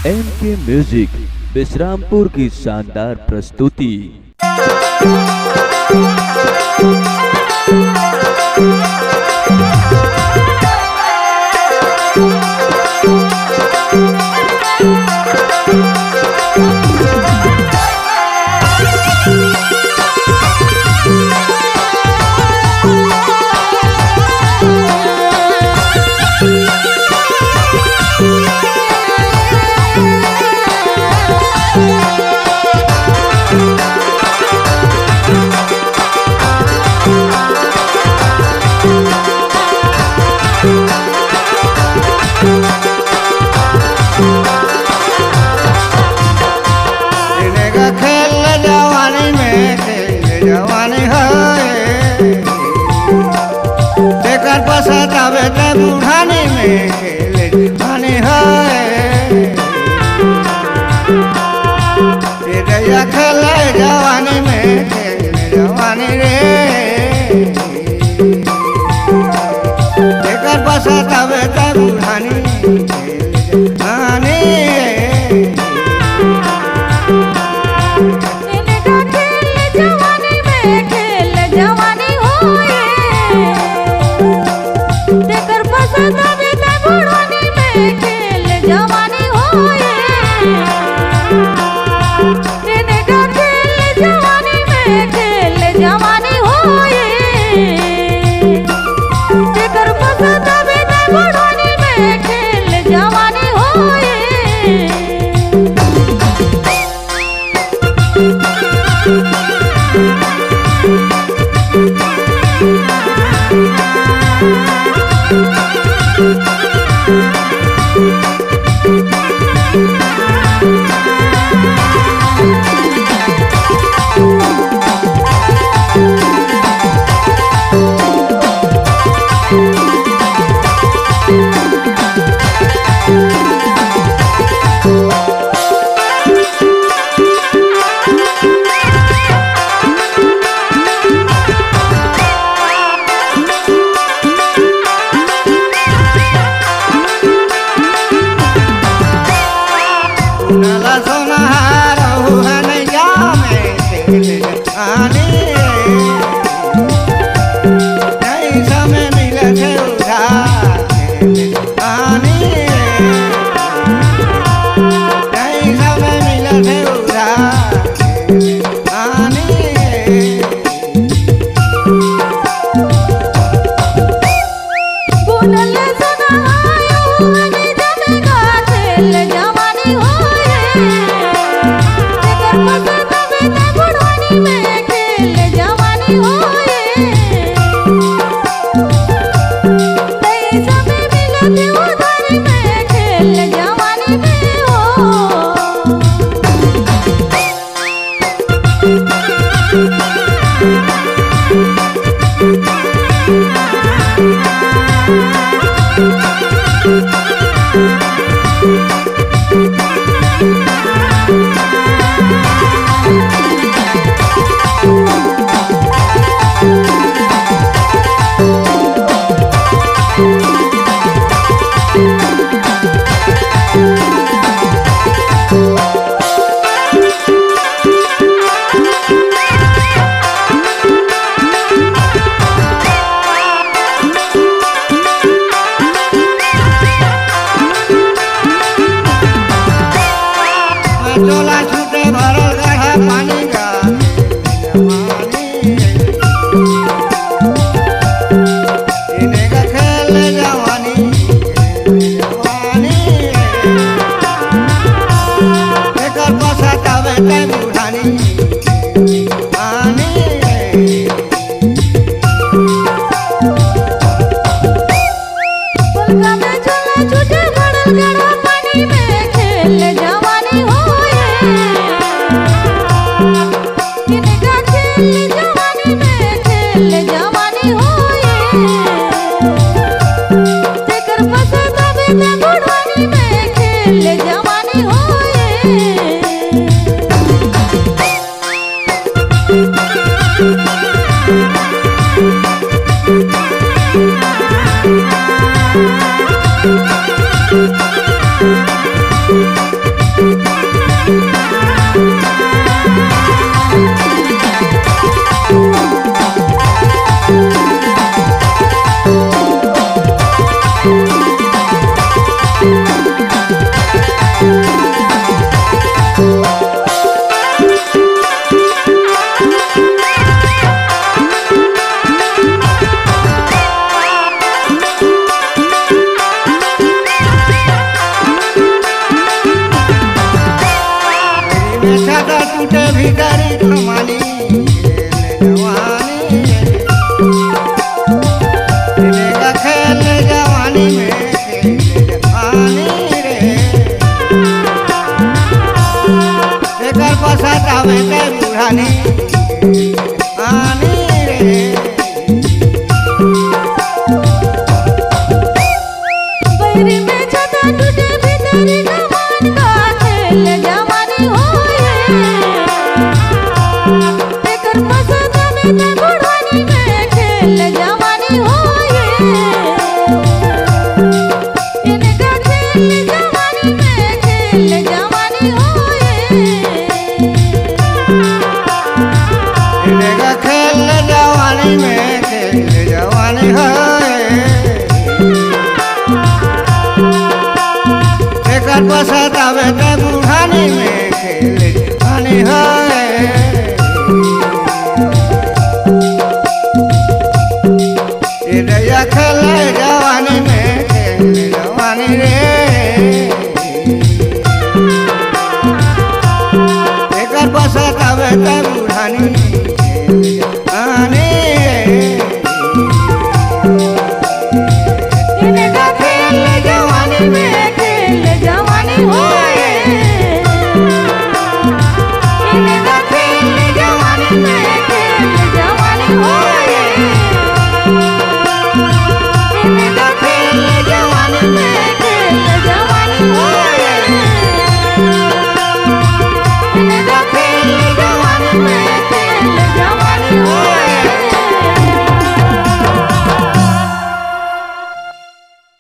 MK music Vishrampur की शानदार प्रस्तुति। सतावे ते बुढ़ानी में खेले जवानी है तेरा खेले जवानी में खेले जवानी रे तेकर सतावे ते बुढ़ानी जवानी टूटे भीतरी कमानी खेल जवानी इनका खेल जवानी में खेल जवानी रे एकर पछतावे ते बुढ़ानी आनी रे बैरी में छता टूटे भीतरी कमान का खेल जवानी होए एकर पछतावे ते बुढ़ानी में खेल जवानी होए इनका खेल जवानी में खेल जवानी होए इनका खेल जवानी में खेल जवानी है एकर पछतावे ते बुढ़ानी में खेल जवानी है इनका खेल जवानी